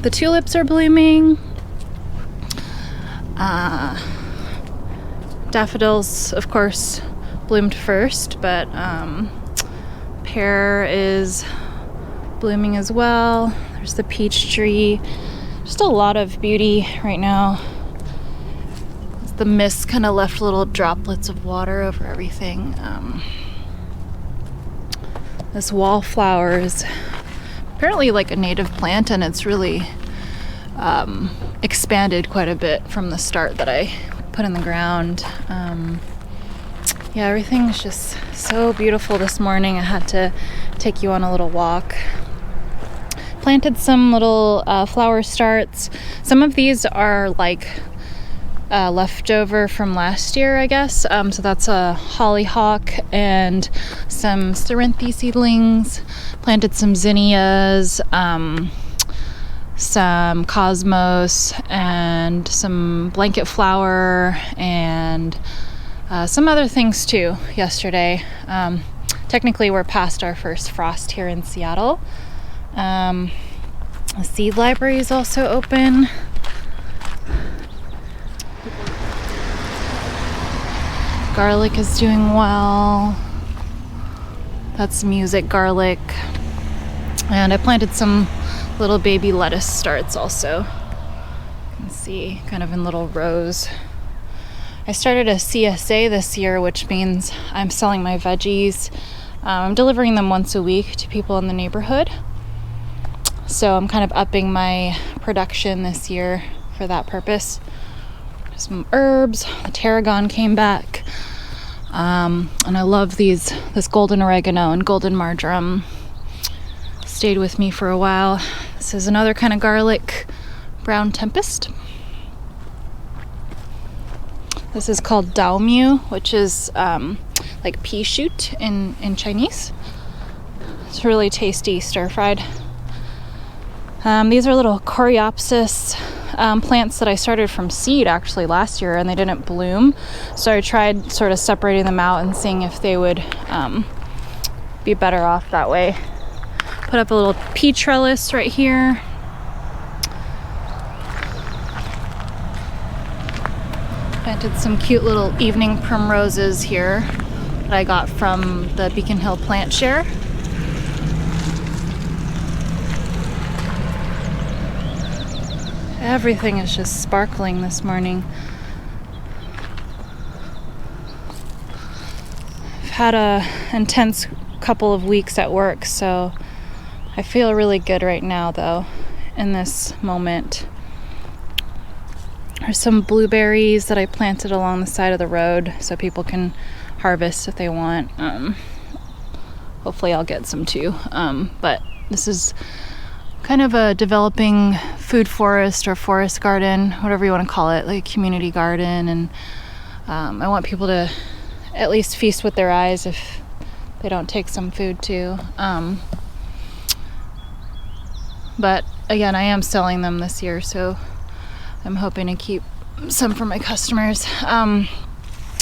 The tulips are blooming. Daffodils, of course, bloomed first, but pear is blooming as well. There's the peach tree. Just a lot of beauty right now. The mist kind of left little droplets of water over everything. This wallflower is apparently like a native plant, and it's really expanded quite a bit from the start that I put in the ground. Yeah, everything's just so beautiful this morning. I had to take you on a little walk. Planted some little flower starts. Some of these are like leftover from last year, I guess. So that's a hollyhock and some Cerinthe seedlings. Planted some zinnias, some cosmos, and some blanket flower, and some other things too yesterday. Technically, we're past our first frost here in Seattle. The seed library is also open. Garlic is doing well. That's music garlic. And I planted some little baby lettuce starts also. You can see kind of in little rows. I started a CSA this year, which means I'm selling my veggies. I'm delivering them once a week to people in the neighborhood. So I'm kind of upping my production this year for that purpose. Some herbs. The tarragon came back. And I love this golden oregano and golden marjoram. Stayed with me for a while. This is another kind of garlic, brown tempest. This is called daomu, which is like pea shoot in Chinese. It's really tasty stir-fried. These are little coreopsis plants that I started from seed actually last year, and they didn't bloom. So I tried sort of separating them out and seeing if they would be better off that way. Put up a little pea trellis right here. Planted some cute little evening primroses here that I got from the Beacon Hill Plant Share. Everything is just sparkling this morning. I've had a intense couple of weeks at work, so I feel really good right now though in this moment. There's some blueberries that I planted along the side of the road so people can harvest if they want. Hopefully I'll get some too. But this is kind of a developing food forest or forest garden, whatever you want to call it, like a community garden. And I want people to at least feast with their eyes if they don't take some food too. But again, I am selling them this year, so I'm hoping to keep some for my customers.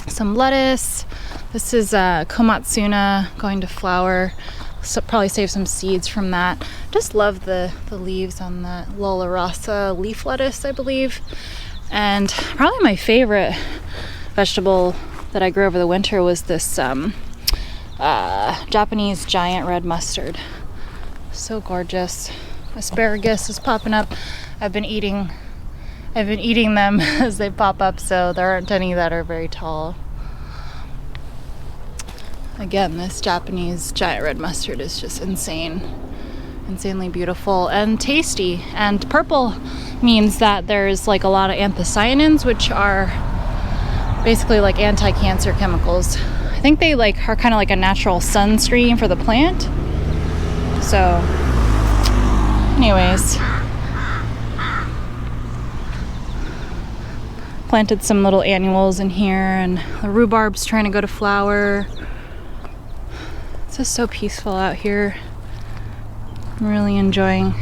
Some lettuce. This is komatsuna going to flower. So probably save some seeds from that. Just love the leaves on that Lola Rasa leaf lettuce, I believe. And probably my favorite vegetable that I grew over the winter was this Japanese giant red mustard. So gorgeous. Asparagus is popping up. I've been eating them as they pop up, so there aren't any that are very tall. Again, this Japanese giant red mustard is just insanely beautiful and tasty. And purple means that there's like a lot of anthocyanins, which are basically like anti-cancer chemicals. I think they like are kind of like a natural sunscreen for the plant. So anyways, planted some little annuals in here, and the rhubarb's trying to go to flower. It's just so peaceful out here. I'm really enjoying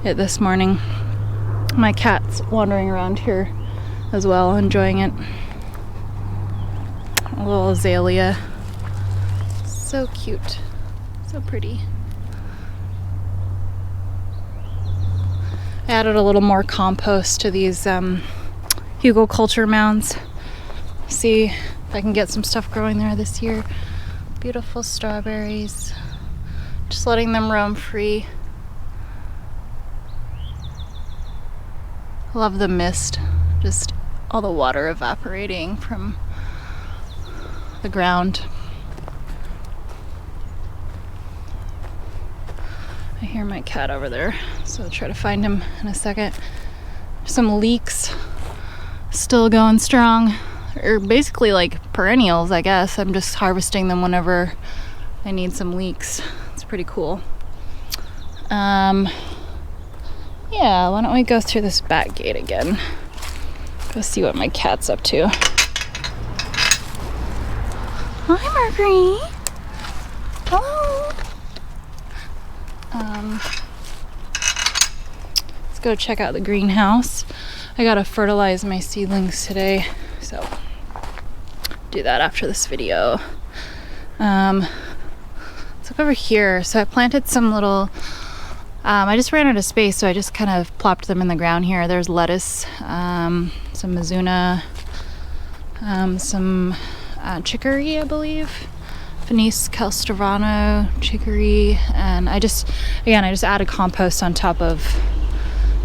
it this morning. My cat's wandering around here as well, enjoying it. A little azalea. So cute. So pretty. I added a little more compost to these hugelkultur mounds. See if I can get some stuff growing there this year. Beautiful strawberries. Just letting them roam free. Love the mist. Just all the water evaporating from the ground. I hear my cat over there, so I'll try to find him in a second. Some leeks still going strong. Or basically like perennials, I guess. I'm just harvesting them whenever I need some leeks. It's pretty cool. Yeah, why don't we go through this back gate again? Go see what my cat's up to. Hi, Mercury. Hello. Let's go check out the greenhouse. I gotta fertilize my seedlings today, so do that after this video. Let's look over here. So I planted some little I just ran out of space, so I just kind of plopped them in the ground here. There's lettuce, some Mizuna, some chicory, I believe. Venice Calstravano, chicory, and I just added compost on top of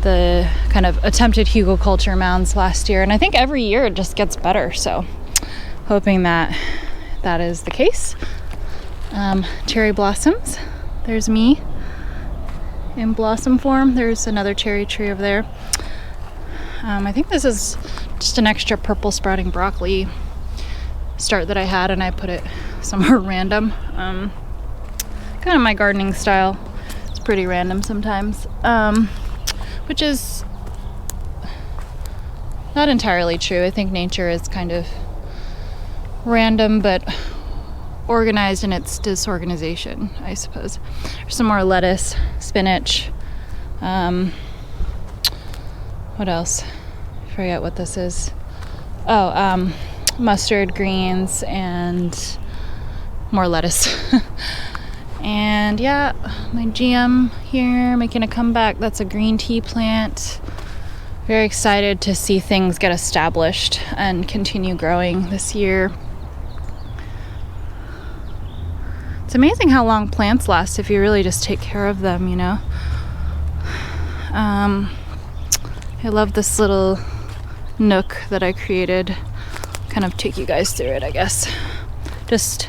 the kind of attempted hugelkultur mounds last year, and I think every year it just gets better, so hoping that is the case. Cherry blossoms. There's me in blossom form. There's another cherry tree over there. I think this is just an extra purple sprouting broccoli start that I had, and I put it somewhere random. Kind of my gardening style. It's pretty random sometimes, which is not entirely true. I think nature is kind of random but organized in its disorganization, I suppose. There's some more lettuce, spinach, what else? I forget what this is. Mustard greens and more lettuce. And yeah, my GM here making a comeback. That's a green tea plant. Very excited to see things get established and continue growing this year. It's amazing how long plants last if you really just take care of them, you know. I love this little nook that I created. Kind of take you guys through it, I guess. Just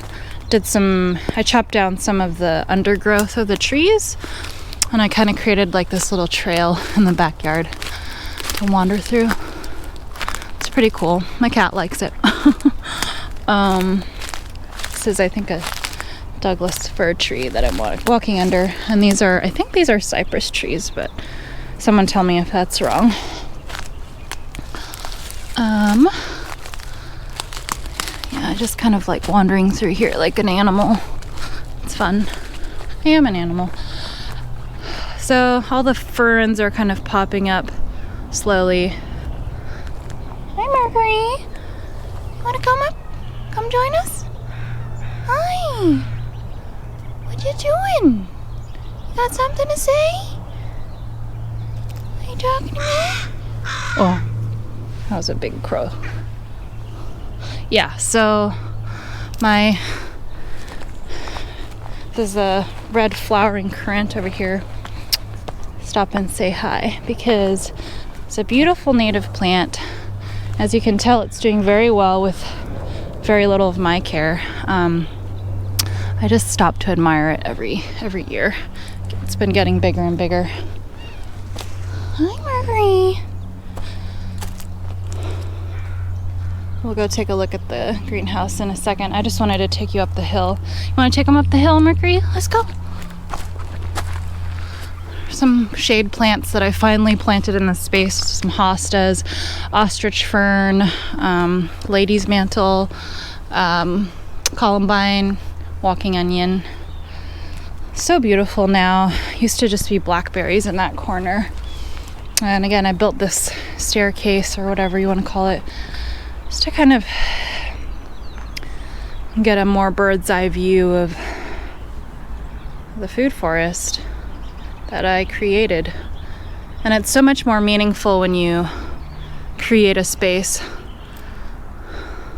I chopped down some of the undergrowth of the trees, and I kind of created like this little trail in the backyard to wander through. It's pretty cool. My cat likes it. This is, I think, a Douglas fir tree that I'm walking under, and I think these are cypress trees, but someone tell me if that's wrong. Yeah, just kind of like wandering through here like an animal. It's fun. I am an animal. So all the ferns are kind of popping up slowly. Hi, Mercury. You want to come up? Come join us? Hi. What you doing? You got something to say? Are you talking to me? Oh, that was a big crow. Yeah, so there's a red flowering currant over here. Stop and say hi because it's a beautiful native plant. As you can tell, it's doing very well with very little of my care. I just stop to admire it every year. It's been getting bigger and bigger. Hi, Marguerite. We'll go take a look at the greenhouse in a second. I just wanted to take you up the hill. You want to take them up the hill, Mercury? Let's go. Some shade plants that I finally planted in the space. Some hostas, ostrich fern, lady's mantle, columbine, walking onion. So beautiful now. Used to just be blackberries in that corner. And again, I built this staircase or whatever you want to call it, just to kind of get a more bird's eye view of the food forest that I created And it's so much more meaningful when you create a space.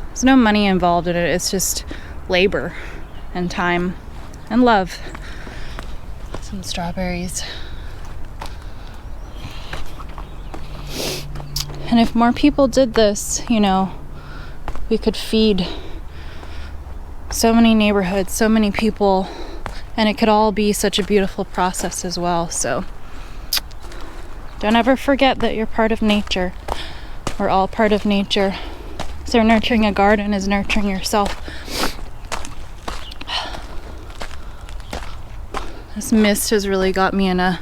There's no money involved in it. It's just labor and time and love. Some strawberries. And if more people did this, you know, we could feed so many neighborhoods, so many people, and it could all be such a beautiful process as well. So don't ever forget that you're part of nature. We're all part of nature. So nurturing a garden is nurturing yourself. This mist has really got me in a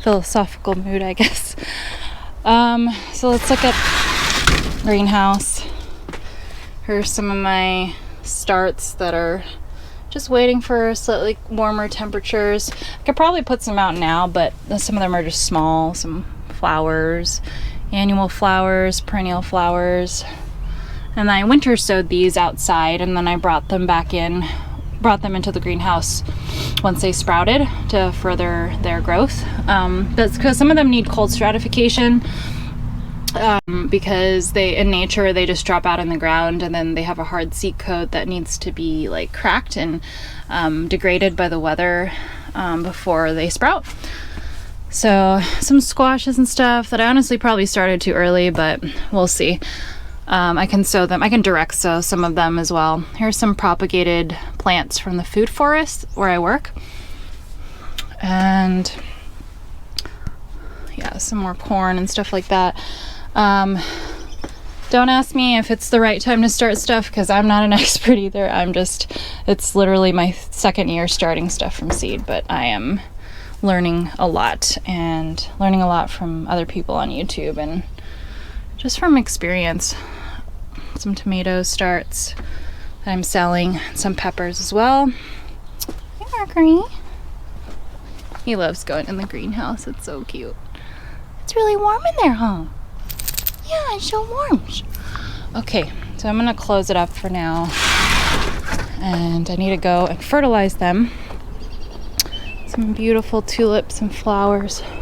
philosophical mood, I guess. So let's look at greenhouse. Here's some of my starts that are just waiting for slightly warmer temperatures. I could probably put some out now, but some of them are just small. Some flowers, annual flowers, perennial flowers. And I winter sowed these outside, and then I brought them into the greenhouse once they sprouted to further their growth. That's because some of them need cold stratification, because in nature they just drop out in the ground, and then they have a hard seed coat that needs to be like cracked and degraded by the weather before they sprout. So some squashes and stuff that I honestly probably started too early, but we'll see. I can sow them. I can direct sow some of them as well. Here's some propagated plants from the food forest where I work. And yeah, some more corn and stuff like that. Don't ask me if it's the right time to start stuff, because I'm not an expert either. It's literally my second year starting stuff from seed, but I am learning a lot, and learning a lot from other people on YouTube and just from experience. Some tomato starts that I'm selling, some peppers as well. Hey, Mercury. He loves going in the greenhouse. It's so cute. It's really warm in there, huh? Yeah, it's so warm. Okay, so I'm gonna close it up for now, and I need to go and fertilize them. Some beautiful tulips and flowers.